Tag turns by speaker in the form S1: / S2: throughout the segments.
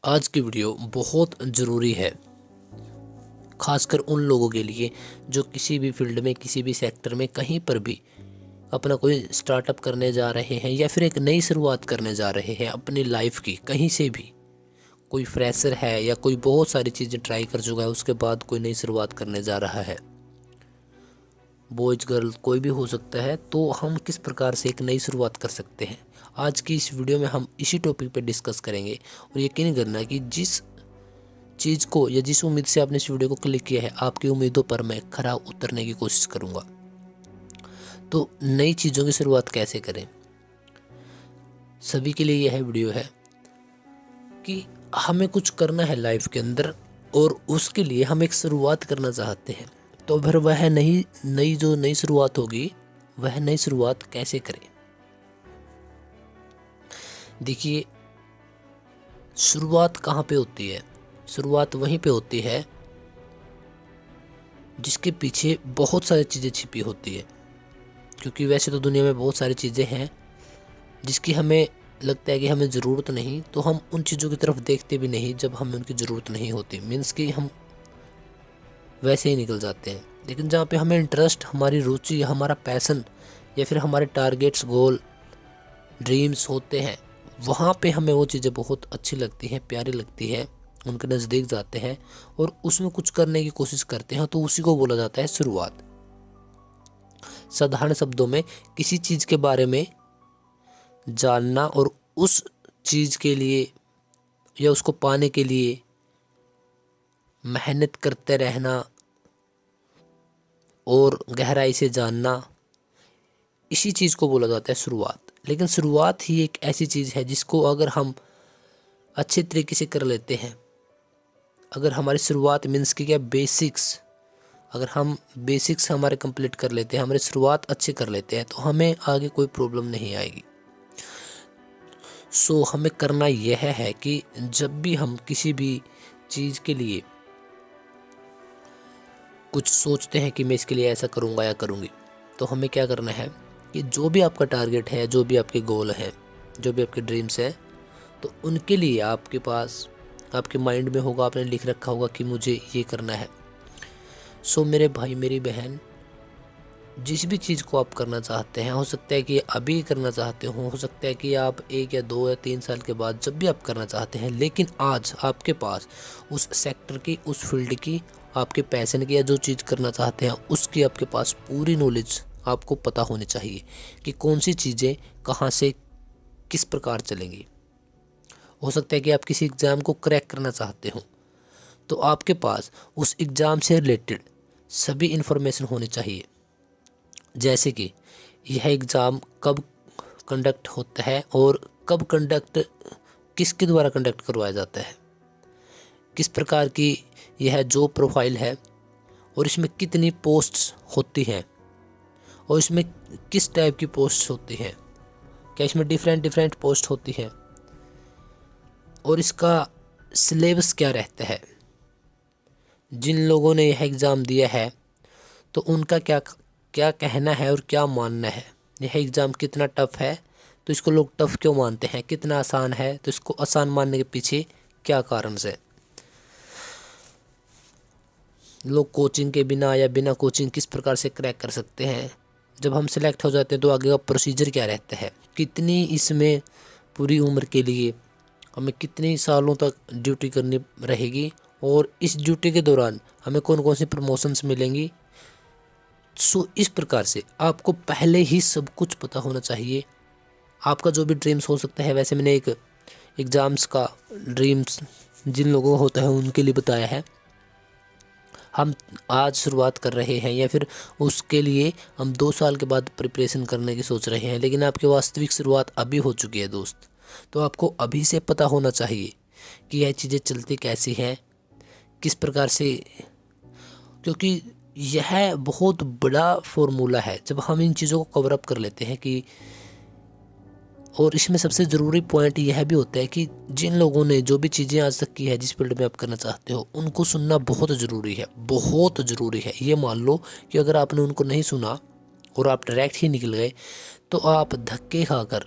S1: आज की वीडियो बहुत ज़रूरी है, खासकर उन लोगों के लिए जो किसी भी फील्ड में, किसी भी सेक्टर में, कहीं पर भी अपना कोई स्टार्टअप करने जा रहे हैं या फिर एक नई शुरुआत करने जा रहे हैं अपनी लाइफ की। कहीं से भी कोई फ्रेशर है या कोई बहुत सारी चीज़ें ट्राई कर चुका है, उसके बाद कोई नई शुरुआत करने जा रहा है, बॉयज़ गर्ल कोई भी हो सकता है। तो हम किस प्रकार से एक नई शुरुआत कर सकते हैं, आज की इस वीडियो में हम इसी टॉपिक पर डिस्कस करेंगे। और यकीन करना कि जिस चीज़ को या जिस उम्मीद से आपने इस वीडियो को क्लिक किया है, आपकी उम्मीदों पर मैं खरा उतरने की कोशिश करूँगा। तो नई चीज़ों की शुरुआत कैसे करें, सभी के लिए यह वीडियो है कि हमें कुछ करना है लाइफ के अंदर और उसके लिए हम एक शुरुआत करना चाहते हैं। तो फिर वह नई शुरुआत होगी, वह नई शुरुआत कैसे करें। देखिए, शुरुआत कहाँ पे होती है? शुरुआत वहीं पे होती है जिसके पीछे बहुत सारी चीज़ें छिपी होती है। क्योंकि वैसे तो दुनिया में बहुत सारी चीज़ें हैं जिसकी हमें लगता है कि हमें ज़रूरत नहीं, तो हम उन चीज़ों की तरफ देखते भी नहीं जब हमें उनकी ज़रूरत नहीं होती। मीन्स कि हम वैसे ही निकल जाते हैं। लेकिन जहाँ पे हमें इंटरेस्ट, हमारी रुचि, हमारा पैशन या फिर हमारे टारगेट्स, गोल, ड्रीम्स होते हैं, वहाँ पे हमें वो चीज़ें बहुत अच्छी लगती हैं, प्यारी लगती है, उनके नज़दीक जाते हैं और उसमें कुछ करने की कोशिश करते हैं। तो उसी को बोला जाता है शुरुआत। साधारण शब्दों में किसी चीज़ के बारे में जानना और उस चीज़ के लिए या उसको पाने के लिए मेहनत करते रहना और गहराई से जानना, इसी चीज़ को बोला जाता है शुरुआत। लेकिन शुरुआत ही एक ऐसी चीज़ है जिसको अगर हम अच्छे तरीके से कर लेते हैं, अगर हमारी शुरुआत मीन्स की क्या बेसिक्स, अगर हम बेसिक्स हमारे कंप्लीट कर लेते हैं, हमारी शुरुआत अच्छे कर लेते हैं, तो हमें आगे कोई प्रॉब्लम नहीं आएगी। सो हमें करना यह है कि जब भी हम किसी भी चीज़ के लिए कुछ सोचते हैं कि मैं इसके लिए ऐसा करूँगा या करूँगी, तो हमें क्या करना है कि जो भी आपका टारगेट है, जो भी आपके गोल हैं, जो भी आपके ड्रीम्स हैं, तो उनके लिए आपके पास, आपके माइंड में होगा, आपने लिख रखा होगा कि मुझे ये करना है। सो मेरे भाई, मेरी बहन, जिस भी चीज़ को आप करना चाहते हैं, हो सकता है कि अभी करना चाहते हो सकता है कि आप 1 या 2 या 3 साल के बाद, जब भी आप करना चाहते हैं, लेकिन आज आपके पास उस सेक्टर की, उस फील्ड की, आपके पैशन की या जो चीज़ करना चाहते हैं उसकी आपके पास पूरी नॉलेज आपको पता होनी चाहिए कि कौन सी चीज़ें कहाँ से किस प्रकार चलेंगी। हो सकता है कि आप किसी एग्ज़ाम को क्रैक करना चाहते हो, तो आपके पास उस एग्ज़ाम से रिलेटेड सभी इन्फॉर्मेशन होनी चाहिए। जैसे कि यह एग्ज़ाम कब कंडक्ट होता है और कब किसके द्वारा कंडक्ट करवाया जाता है, किस प्रकार की यह जॉब प्रोफाइल है और इसमें कितनी पोस्ट्स होती हैं और इसमें किस टाइप की पोस्ट्स होती हैं, क्या इसमें डिफरेंट पोस्ट होती हैं और इसका सिलेबस क्या रहता है। जिन लोगों ने यह एग्ज़ाम दिया है तो उनका क्या कहना है और क्या मानना है। यह एग्ज़ाम कितना टफ़ है तो इसको लोग टफ़ क्यों मानते हैं, कितना आसान है तो इसको आसान मानने के पीछे क्या कारण से, लोग कोचिंग के बिना या बिना कोचिंग किस प्रकार से क्रैक कर सकते हैं। जब हम सिलेक्ट हो जाते हैं तो आगे का प्रोसीजर क्या रहता है, कितनी इसमें पूरी उम्र के लिए हमें कितनी सालों तक ड्यूटी करनी रहेगी और इस ड्यूटी के दौरान हमें कौन कौन सी प्रमोशंस मिलेंगी। सो इस प्रकार से आपको पहले ही सब कुछ पता होना चाहिए। आपका जो भी ड्रीम्स हो सकता है, वैसे मैंने एक एग्ज़ाम्स का ड्रीम्स जिन लोगों को होता है उनके लिए बताया है। हम आज शुरुआत कर रहे हैं या फिर उसके लिए हम 2 साल के बाद प्रिपरेशन करने की सोच रहे हैं, लेकिन आपकी वास्तविक शुरुआत अभी हो चुकी है दोस्त। तो आपको अभी से पता होना चाहिए कि यह चीज़ें चलती कैसी हैं, किस प्रकार से, क्योंकि यह बहुत बड़ा फॉर्मूला है। जब हम इन चीज़ों को कवर अप कर लेते हैं कि, और इसमें सबसे ज़रूरी पॉइंट यह भी होता है कि जिन लोगों ने जो भी चीज़ें आज तक की है, जिस फील्ड में आप करना चाहते हो, उनको सुनना बहुत ज़रूरी है, बहुत ज़रूरी है। ये मान लो कि अगर आपने उनको नहीं सुना और आप डायरेक्ट ही निकल गए, तो आप धक्के खाकर,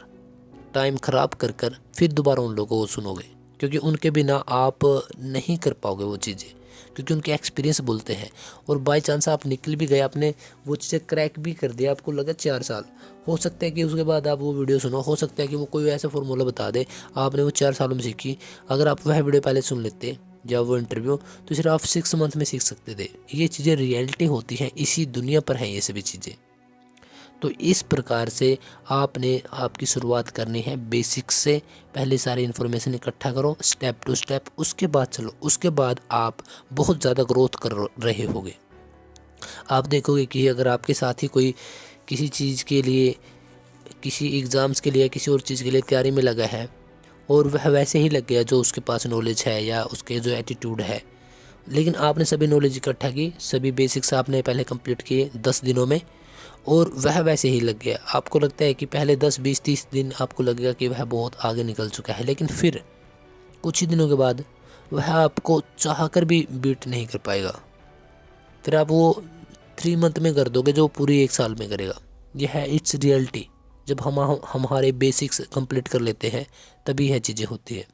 S1: टाइम ख़राब कर फिर दोबारा उन लोगों को सुनोगे क्योंकि उनके बिना आप नहीं कर पाओगे वो चीज़ें, क्योंकि उनके एक्सपीरियंस बोलते हैं। और बाय चांस आप निकल भी गए, आपने वो चीज़ें क्रैक भी कर दिया, आपको लगा 4 साल, हो सकता है कि उसके बाद आप वो वीडियो सुनो, हो सकता है कि वो कोई ऐसा फार्मूला बता दे आपने वो 4 सालों में सीखी, अगर आप वह वीडियो पहले सुन लेते या वो इंटरव्यू, तो सिर्फ आप 6 मंथ में सीख सकते थे। ये चीज़ें रियलिटी होती हैं, इसी दुनिया पर हैं ये सभी चीज़ें। तो इस प्रकार से आपने आपकी शुरुआत करनी है बेसिक्स से। पहले सारी इन्फॉर्मेशन इकट्ठा करो स्टेप टू स्टेप, उसके बाद चलो, उसके बाद आप बहुत ज़्यादा ग्रोथ कर रहे होगे। आप देखोगे कि अगर आपके साथ ही कोई किसी चीज़ के लिए, किसी एग्ज़ाम्स के लिए, किसी और चीज़ के लिए तैयारी में लगा है और वह वैसे ही लग गया जो उसके पास नॉलेज है या उसके जो एटीट्यूड है, लेकिन आपने सभी नॉलेज इकट्ठा की, सभी बेसिक्स आपने पहले कंप्लीट किए 10 दिनों में, और वह वैसे ही लग गया, आपको लगता है कि पहले 10, 20, 30 दिन आपको लगेगा कि वह बहुत आगे निकल चुका है, लेकिन फिर कुछ ही दिनों के बाद वह आपको चाह कर भी बीट नहीं कर पाएगा। फिर आप वो 3 मंथ में कर दोगे जो पूरी 1 साल में करेगा। यह है इट्स रियलिटी। जब हम हमारे बेसिक्स कंप्लीट कर लेते हैं तभी यह चीज़ें होती है।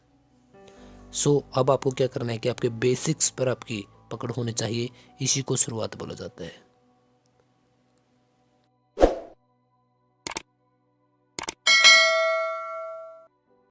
S1: सो अब आपको क्या करना है कि आपके बेसिक्स पर आपकी पकड़ होनी चाहिए, इसी को शुरुआत बोला जाता है।